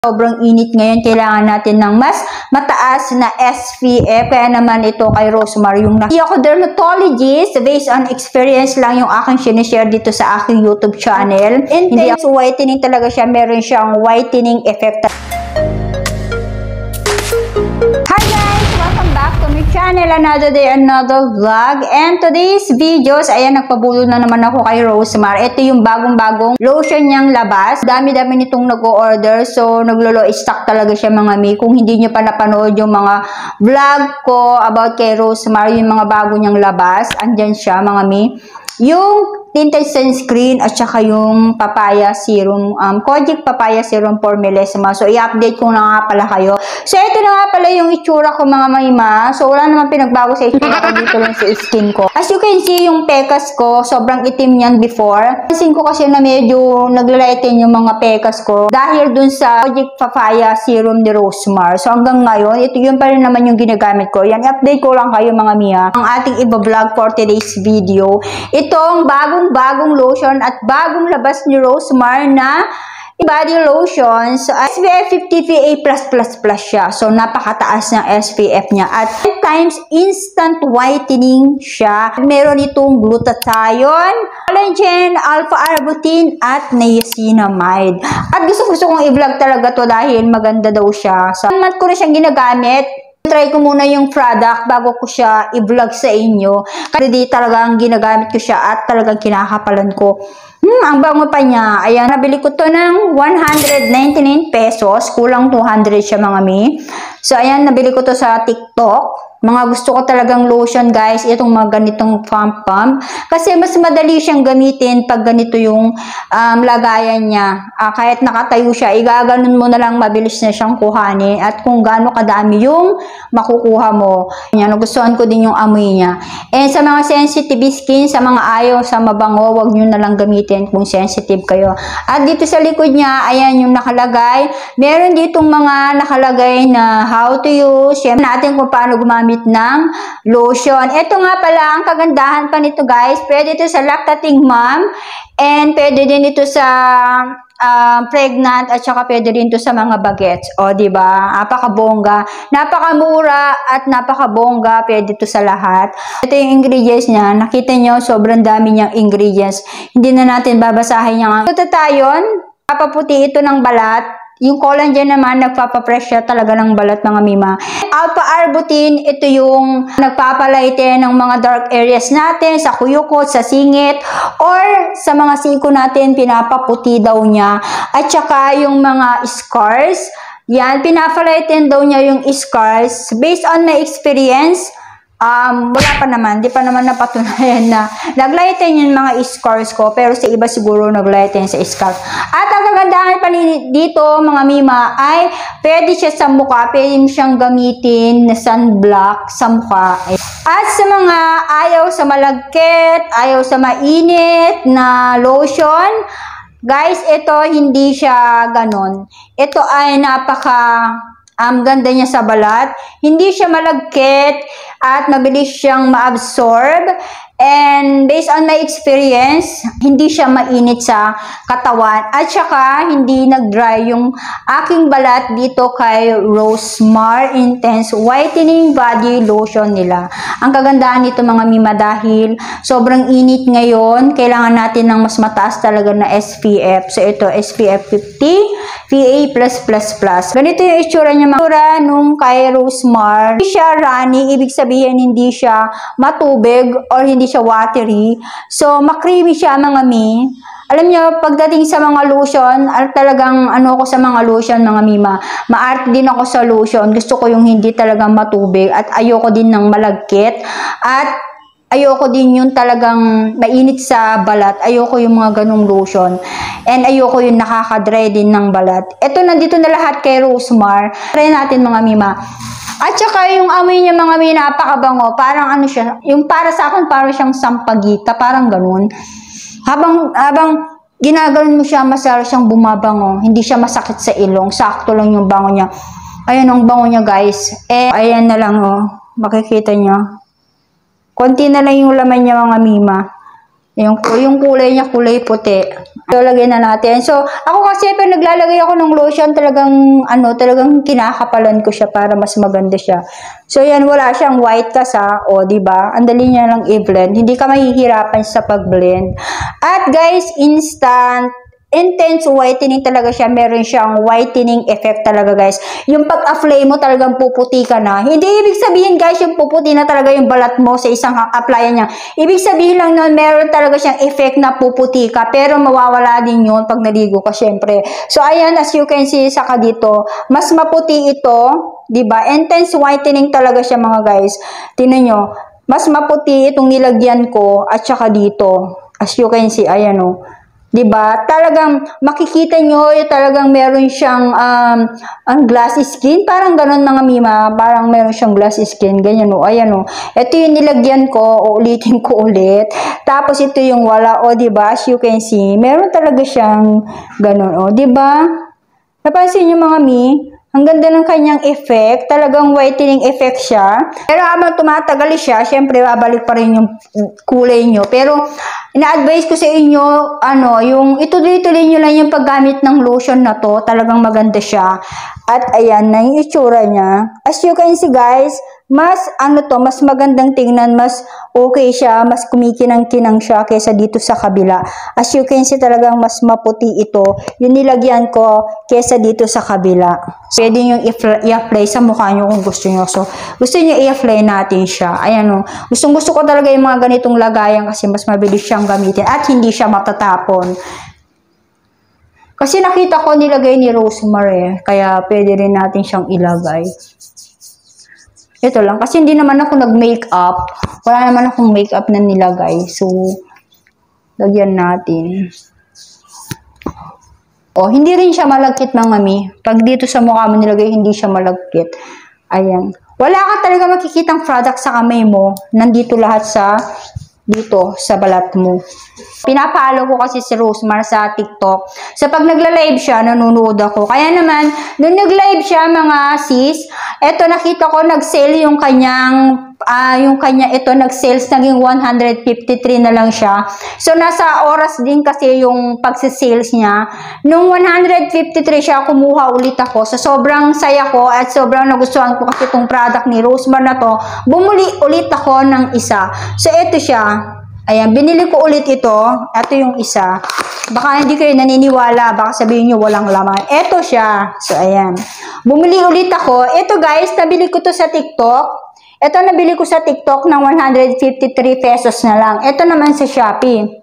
Sobrang init ngayon, kailangan natin ng mas mataas na SPF. Kaya naman ito kay Rosemary, yung hindi ako dermatologist, based on experience lang yung aking sinishare dito sa aking YouTube channel. Intense whitening talaga siya, meron siyang whitening effect. Hi guys! Welcome back to my channel. Another day, another vlog. And today's videos, ayan, nagpabulol na naman ako kay Rosemary. Ito yung bagong-bagong lotion niyang labas. Dami-dami nitong nag-o-order. So, naglo-low stock talaga siya mga mi. Kung hindi niyo pa napanood yung mga vlog ko about kay Rosemary, yung mga bago niyang labas, andyan siya mga mi. Yung tinted sunscreen at saka yung papaya serum, Kojic papaya serum for melasma. So, i-update ko na nga pala kayo. So, ito na nga pala yung itsura ko mga maima. So, wala naman pinagbago sa itsura ko dito lang sa skin ko. As you can see, yung pekas ko, sobrang itim yan before. Pansin ko kasi na medyo naglalighten yung mga pekas ko dahil dun sa Kojic papaya serum ni Rosemary. So, hanggang ngayon, ito yun pa rin naman yung ginagamit ko. Yan, i-update ko lang kayo mga miya. Ang ating iba-vlog for today's video. Itong bagong lotion at bagong labas ni Rosemary na body lotion. So, SPF 50 PA+++ siya. So, napakataas ng SPF niya. At 10 times instant whitening siya. Meron itong glutathione, collagen, alpha-arbutin, at niacinamide. At gusto kong i-vlog talaga to dahil maganda daw siya. So, 1 month ko na siyang ginagamit. Try ko muna yung product bago ko siya i-vlog sa inyo. Kasi di talagang ginagamit ko siya at talagang kinakapalan ko. Ang bango pa niya. Ayan, nabili ko to ng 199 pesos. Kulang 200 siya mga mi. So, ayan, nabili ko to sa TikTok. Mga gusto ko talagang lotion guys, itong mga ganitong pump. Kasi mas madali siyang gamitin pag ganito yung lagayan niya. Kahit nakatayo siya, igaganon mo na lang, mabilis na siyang kuhanin. At kung gaano kadami yung makukuha mo. Yan, nagustuhan ko din yung amoy niya. And sa mga sensitive skin, sa mga ayaw sa mabango, wag nyo na lang gamitin kung sensitive kayo. At dito sa likod niya, ayan yung nakalagay. Meron ditong mga nakalagay na how to use. Siyempre natin kung paano gumamit ng lotion. Ito nga pala, ang kagandahan pa nito guys, pwede ito sa lactating mom, and pwede din ito sa pregnant, at saka pwede din ito sa mga bagets. O, diba? Napakabongga. Napakamura at napakabongga. Pwede ito sa lahat. Ito yung ingredients niya. Nakita nyo, sobrang dami niyang ingredients. Hindi na natin babasahin yung glutathione. Papaputi ito ng balat. Yung collagen naman, nagpapapress siya talaga ng balat mga mima. Alpha-arbutin, ito yung nagpapalighten ng mga dark areas natin, sa kuyukot, sa singit, or sa mga siko natin, pinapaputi daw niya. At saka yung mga scars, yan, pinapalighten daw niya yung scars. Based on my experience, wala pa naman, di pa naman napatunayan na naglighten yung mga scars ko, pero sa iba siguro naglighten sa scalp. At ang kagandahan pa dito mga mima ay pwede siya sa mukha, pwede siyang gamitin na sunblock sa mukha. At sa mga ayaw sa malagkit, ayaw sa mainit na lotion, guys, ito hindi siya ganon. Ito ay ganda niya sa balat. Hindi siya malagkit at mabilis siyang ma-absorb. And based on my experience, hindi siya mainit sa katawan. At saka, hindi nag-dry yung aking balat dito kay Rosemary Intense Whitening Body Lotion nila. Ang kagandahan nito mga mima dahil sobrang init ngayon, kailangan natin ng mas mataas talaga na SPF. So ito, SPF 50 PA+++. Ganito yung itsura niya mga itsura nung kay Rosemary. Hindi siya runny, ibig sabihin hindi siya matubig or hindi siya watery. So, makrimi siya mga mi. Alam nyo, pagdating sa mga lotion, talagang ko sa mga lotion mga mima. Maarte din ako sa lotion. Gusto ko yung hindi talagang matubig at ayoko din ng malagkit. At ayoko din yung talagang mainit sa balat. Ayoko yung mga ganong lotion. And ayoko yung nakaka-dry din ng balat. Ito, nandito na lahat kay Rosemary. Try natin mga mima. At saka yung amoy niya mga may napakabango, parang siya, yung para sa akin parang siyang sampagita, parang ganun. Habang ginaganon mo siya, masarap siyang bumabango, hindi siya masakit sa ilong, sakto lang yung bango niya. Ayan ang bango niya guys. Ayan na lang makikita niyo. Konti na lang yung laman niya mga mima. Yung kulay niya, kulay puti. Lalagay na natin. So, ako kasi pag naglalagay ako ng lotion, talagang kinakapalan ko siya para mas maganda siya. So, yan, wala siyang white kasa. O, diba? Ang dali niya lang i-blend. Hindi ka mahihirapan sa pag-blend. At guys, instant intense whitening talaga siya. Meron siyang whitening effect talaga, guys. Yung pag-apply mo, talagang puputi ka na. Hindi ibig sabihin, guys, yung puputi na talaga yung balat mo sa isang applyan niya. Ibig sabihin lang nun, meron talaga siyang effect na puputi ka. Pero mawawala din yun pag naligo ka, syempre. So, ayan, as you can see, saka dito, mas maputi ito, diba? Intense whitening talaga siya, mga guys. Tingnan nyo, mas maputi itong nilagyan ko at saka dito. As you can see, ayan o. Diba? Talagang makikita nyo, talagang meron siyang ang glassy skin. Parang ganun, mga mima. Parang meron siyang glassy skin. Ganyan o. Ayan o. Ito yung nilagyan ko. Uulitin ko ulit. Tapos ito yung wala o. Diba? As you can see, meron talaga siyang ganun o. Diba? Napansin nyo, mga mi? Ang ganda ng kanyang effect. Talagang whitening effect siya. Pero habang tumatagal siya, syempre babalik pa rin yung kulay nyo. Pero ina-advise ko sa inyo, yung ituloy-tuloy nyo lang yung paggamit ng lotion na to. Talagang maganda siya. At ayan na yung itsura niya. As you can see, guys, mas mas magandang tingnan, mas okay siya, mas kumikinang-kinang siya kaysa dito sa kabila. As you can see, talagang mas maputi ito. Yung nilagyan ko kaysa dito sa kabila. Pwede nyo i-apply sa mukha nyo kung gusto nyo. So, gusto nyo i-apply natin siya. Ayan o. Gustong-gusto ko talaga yung mga ganitong lagayan kasi mas mabilis siyang gamitin at hindi siya matatapon. Kasi nakita ko nilagay ni Rosemary, kaya pwede rin natin siyang ilagay. Ito lang, kasi hindi naman ako nag-makeup. Wala naman akong makeup na nilagay. So, lagyan natin. O, hindi rin siya malagkit, mga mi. Pag dito sa mukha mo nilagay, hindi siya malagkit. Ayan. Wala ka talaga makikitang product sa kamay mo. Nandito lahat dito sa balat mo. Pinapalo ko kasi si Rosemary sa TikTok. So, pag nagla-live siya, nanonood ako. Kaya naman, nung nag-live siya, mga sis, eto nakita ko, nag-sale yung nag-sales, naging 153 na lang siya. So, nasa oras din kasi yung pagsisales niya. Nung 153 siya, kumuha ulit ako. So, sobrang saya ko at sobrang nagustuhan ko kasi itong product ni Rosemary na to. Bumuli ulit ako ng isa. So, eto siya. Ayan, binili ko ulit ito. Ito yung isa. Baka hindi kayo naniniwala. Baka sabihin nyo walang laman. Ito siya. So, ayan. Bumili ulit ako. Ito, guys, nabili ko to sa TikTok. Ito, nabili ko sa TikTok ng 153 pesos na lang. Ito naman sa Shopee.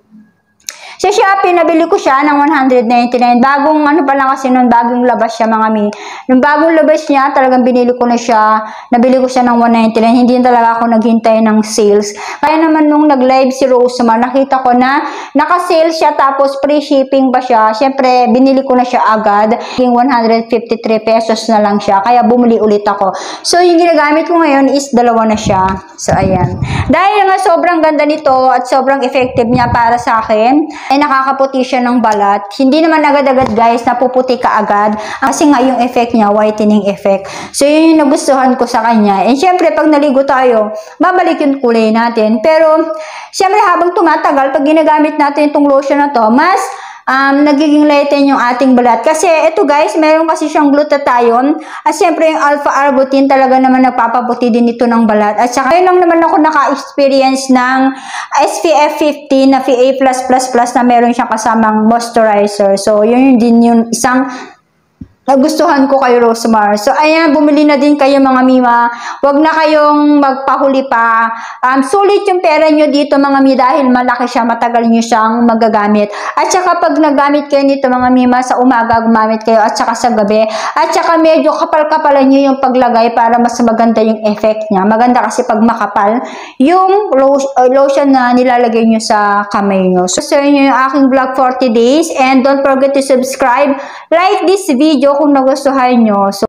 Sa Shopee, nabili ko siya ng 199. Bagong, pa lang kasi nung bagong labas siya, mga mi. Nung bagong labas niya, talagang binili ko na siya. Nabili ko siya ng 199. Hindi talaga ako naghintay ng sales. Kaya naman nung nag-live si Rosemary, nakita ko na naka-sale siya tapos free shipping pa siya. Siyempre, binili ko na siya agad. Yung 153 pesos na lang siya. Kaya bumili ulit ako. So, yung ginagamit ko ngayon is dalawa na siya. So, ayan. Dahil nga sobrang ganda nito at sobrang effective niya para sa akin, ay nakakaputi siya ng balat. Hindi naman agad-agad, guys, napuputi ka agad. Kasi nga yung effect niya, whitening effect. So, yun yung nagustuhan ko sa kanya. And syempre, pag naligo tayo, babalik yung kulay natin. Pero, syempre, habang tumatagal, pag ginagamit natin itong lotion na to, mas nagiging lighten yung ating balat. Kasi ito, guys, meron kasi siyang glutathione. At syempre yung alpha-arbutin talaga naman nagpapaputi din ito ng balat. At saka yun lang naman ako naka-experience ng SPF 50 na PA+++ na meron siyang kasamang moisturizer. So yun din yung isang nagustuhan ko kay Rosemary. So, ayan, bumili na din kayo, mga mima. Huwag na kayong magpahuli pa. Sulit yung pera nyo dito, mga mi, dahil malaki siya, matagal nyo siyang magagamit. At saka, pag nagamit kayo nito, mga mima, sa umaga, gumamit kayo, at saka sa gabi. At saka, medyo kapal-kapalan nyo yung paglagay para mas maganda yung effect niya. Maganda kasi pag makapal yung lotion na nilalagay nyo sa kamay nyo. So, yun yung aking vlog for 40 days. And don't forget to subscribe, like this video kung nagustuhan nyo. So,